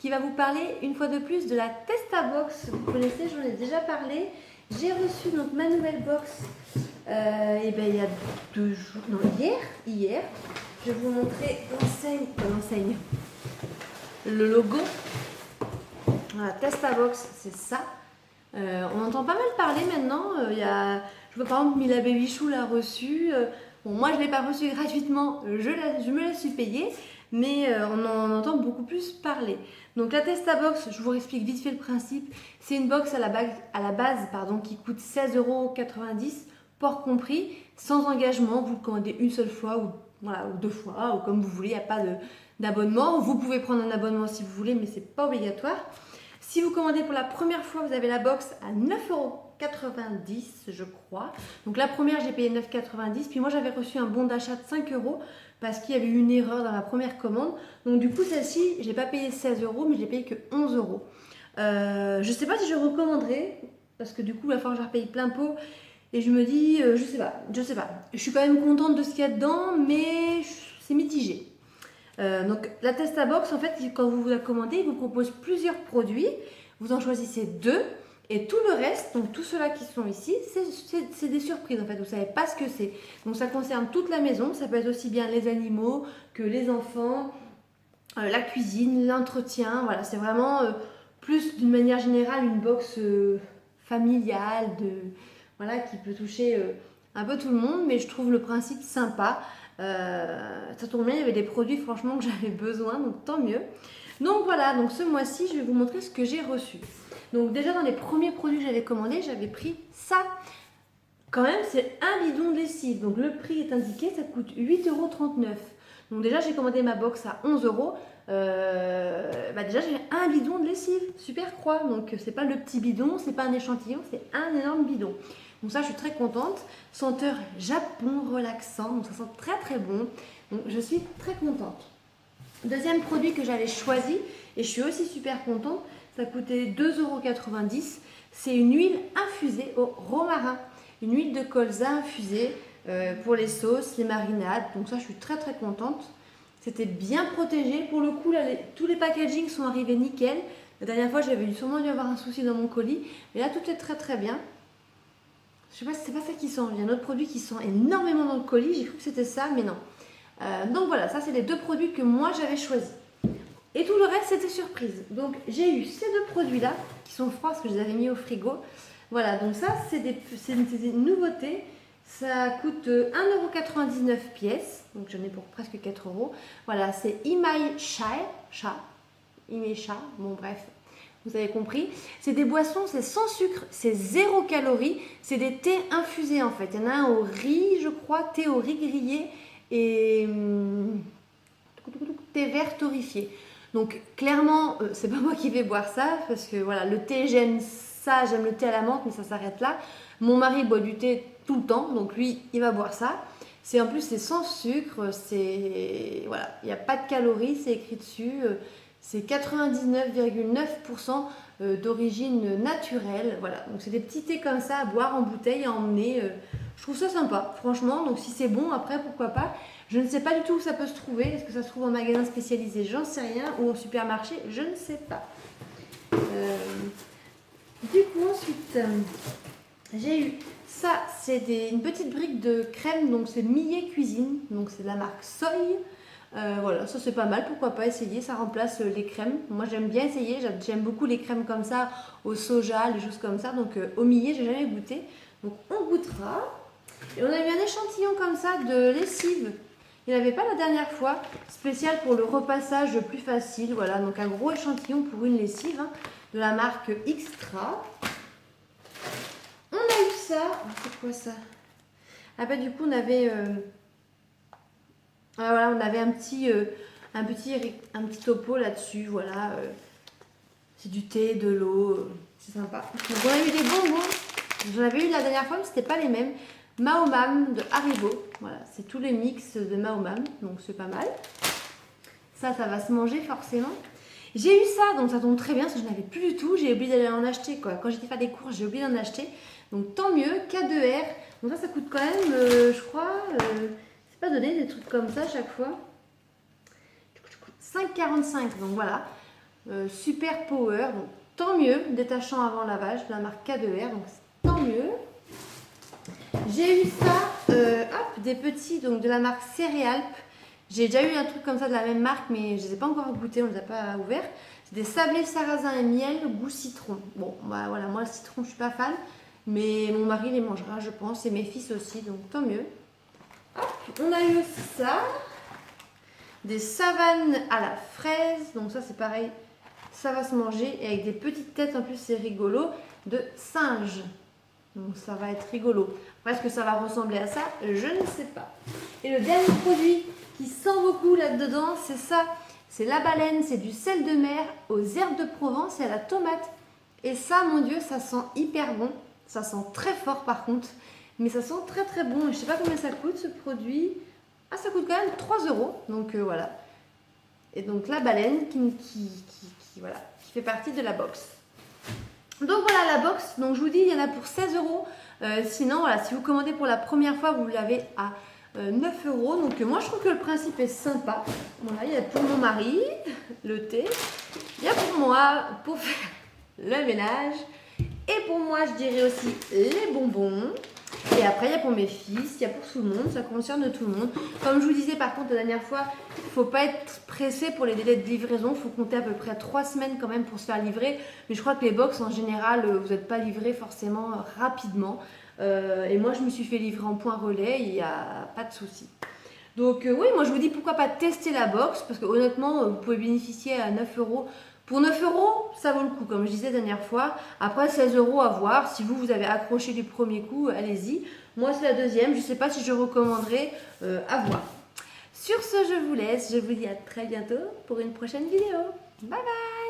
qui va vous parler une fois de plus de la Testabox. Vous connaissez, j'en ai déjà parlé. J'ai reçu donc ma nouvelle box et ben, il y a 2 jours, non hier. Je vais vous montrer l'enseigne, le logo. Voilà, Testabox, c'est ça. On entend pas mal parler maintenant. Je vois par exemple Mila Babychou l'a reçu. Bon, moi je ne l'ai pas reçu gratuitement, je me la suis payée, mais on en entend beaucoup plus parler. Donc la Testabox, je vous explique vite fait le principe. C'est une box à la base qui coûte 16,90 €, port compris, sans engagement. Vous le commandez une seule fois ou 2 fois, ou comme vous voulez, il n'y a pas d'abonnement. Vous pouvez prendre un abonnement si vous voulez, mais ce n'est pas obligatoire. Si vous commandez pour la première fois, vous avez la box à 9,90 € je crois. Donc la première, j'ai payé 9,90 €. Puis moi, j'avais reçu un bon d'achat de 5 € parce qu'il y avait eu une erreur dans ma première commande. Donc du coup, celle-ci, je n'ai pas payé 16 €, mais je l'ai payé que 11 €. Je ne sais pas si je recommanderais parce que du coup, il va falloir que je repaye plein pot. Et je me dis, je sais pas. Je suis quand même contente de ce qu'il y a dedans, mais c'est mitigé. Donc la Testabox, en fait, quand vous la commandez, il vous propose plusieurs produits. Vous en choisissez 2 et tout le reste, donc tous ceux-là qui sont ici, c'est des surprises en fait. Vous ne savez pas ce que c'est. Donc ça concerne toute la maison. Ça peut être aussi bien les animaux que les enfants, la cuisine, l'entretien. Voilà, c'est vraiment plus d'une manière générale une box familiale qui peut toucher un peu tout le monde. Mais je trouve le principe sympa. Ça tombe bien, il y avait des produits franchement que j'avais besoin, donc tant mieux. Donc voilà, donc ce mois-ci je vais vous montrer ce que j'ai reçu. Donc déjà dans les premiers produits que j'avais commandés, j'avais pris ça. Quand même c'est un bidon de lessive, donc le prix est indiqué, ça coûte 8,39 €. Donc déjà j'ai commandé ma box à 11 €. Déjà j'ai un bidon de lessive, super croix. Donc c'est pas le petit bidon, c'est pas un échantillon, c'est un énorme bidon. Donc ça, je suis très contente. Senteur Japon relaxant, donc ça sent très très bon. Donc je suis très contente. Deuxième produit que j'avais choisi, et je suis aussi super contente, ça coûtait 2,90 €. C'est une huile infusée au romarin. Une huile de colza infusée pour les sauces, les marinades. Donc ça, je suis très très contente. C'était bien protégé. Pour le coup, là, tous les packagings sont arrivés nickel. La dernière fois, j'avais sûrement dû avoir un souci dans mon colis. Mais là, tout est très très bien. Je sais pas si c'est pas ça qui sent. Il y a un autre produit qui sent énormément dans le colis. J'ai cru que c'était ça, mais non. Donc voilà, ça c'est les 2 produits que moi j'avais choisis. Et tout le reste c'était surprise. Donc j'ai eu ces 2 produits-là qui sont froids parce que je les avais mis au frigo. Voilà, donc ça c'est des nouveautés. Ça coûte 1,99 € pièce. Donc j'en ai pour presque 4 €. Voilà, c'est Imai Chai. Bon bref. Vous avez compris, c'est des boissons, c'est sans sucre, c'est 0 calories, c'est des thés infusés en fait. Il y en a un au riz, je crois, thé au riz grillé et thé vert torréfié. Donc clairement, c'est pas moi qui vais boire ça parce que voilà, le thé j'aime ça, j'aime le thé à la menthe, mais ça s'arrête là. Mon mari boit du thé tout le temps, donc lui, il va boire ça. En plus, c'est sans sucre, voilà, il n'y a pas de calories, c'est écrit dessus. C'est 99,9% d'origine naturelle. Voilà, donc c'est des petits thés comme ça à boire en bouteille, à emmener. Je trouve ça sympa, franchement. Donc si c'est bon, après, pourquoi pas. Je ne sais pas du tout où ça peut se trouver. Est-ce que ça se trouve en magasin spécialisé? J'en sais rien. Ou en supermarché? Je ne sais pas. Du coup, ensuite, j'ai eu ça. C'est une petite brique de crème. Donc c'est Millet Cuisine. Donc c'est de la marque Soy. Voilà, ça c'est pas mal, pourquoi pas essayer, ça remplace les crèmes. Moi j'aime bien essayer, j'aime beaucoup les crèmes comme ça, au soja, les choses comme ça. Donc au millet, j'ai jamais goûté. Donc on goûtera. Et on a eu un échantillon comme ça de lessive. Il n'y en avait pas la dernière fois, spécial pour le repassage plus facile. Voilà, donc un gros échantillon pour une lessive de la marque Extra. On a eu ça. C'est quoi ça? Ah bah du coup on avait... voilà, on avait un petit topo là-dessus, voilà. C'est du thé, de l'eau, c'est sympa. Donc on a eu des bonbons. J'en avais eu la dernière fois, mais c'était pas les mêmes. Maomam de Haribo, voilà, c'est tous les mix de Maomam, donc c'est pas mal. Ça va se manger forcément. J'ai eu ça, donc ça tombe très bien, parce que je n'avais plus du tout. J'ai oublié d'aller en acheter, quoi. Quand j'étais faire des courses, j'ai oublié d'en acheter. Donc tant mieux, K2R. Donc ça coûte quand même, je crois... c'est pas donné des trucs comme ça à chaque fois. 5,45, donc voilà. Super Power, donc tant mieux, détachant avant lavage de la marque K2R, donc tant mieux. J'ai eu ça, des petits, donc de la marque Céréalp. J'ai déjà eu un truc comme ça de la même marque, mais je ne les ai pas encore goûtés, on ne les a pas ouverts. C'est des sablés sarrasin et miel, goût citron. Bon, bah voilà, moi le citron, je ne suis pas fan, mais mon mari les mangera, je pense, et mes fils aussi, donc tant mieux. Hop, on a eu aussi ça, des savanes à la fraise, donc ça c'est pareil, ça va se manger, et avec des petites têtes, en plus c'est rigolo, de singe. Donc ça va être rigolo. Est-ce que ça va ressembler à ça? Je ne sais pas. Et le dernier produit qui sent beaucoup là-dedans, c'est ça. C'est la baleine, c'est du sel de mer aux herbes de Provence et à la tomate. Et ça, mon Dieu, ça sent hyper bon. Ça sent très fort par contre. Mais ça sent très très bon. Je ne sais pas combien ça coûte ce produit. Ah, ça coûte quand même 3 €. Donc voilà. Et donc la baleine voilà, qui fait partie de la box. Donc voilà la box, donc je vous dis il y en a pour 16 €, sinon voilà, si vous commandez pour la première fois vous l'avez à 9 €, donc moi je trouve que le principe est sympa. Voilà, il y a pour mon mari le thé, il y a pour moi pour faire le ménage, et pour moi je dirais aussi les bonbons. Et après, il y a pour mes fils, il y a pour tout le monde, ça concerne tout le monde. Comme je vous disais par contre la dernière fois, il ne faut pas être pressé pour les délais de livraison. Il faut compter à peu près 3 semaines quand même pour se faire livrer. Mais je crois que les box en général, vous n'êtes pas livré forcément rapidement. Et moi, je me suis fait livrer en point relais, il n'y a pas de souci. Donc oui, moi je vous dis pourquoi pas tester la box, parce que honnêtement, vous pouvez bénéficier à 9 €. Pour 9 €, ça vaut le coup, comme je disais la dernière fois. Après, 16 € à voir. Si vous avez accroché du premier coup, allez-y. Moi, c'est la deuxième. Je ne sais pas si je recommanderais, à voir. Sur ce, je vous laisse. Je vous dis à très bientôt pour une prochaine vidéo. Bye bye!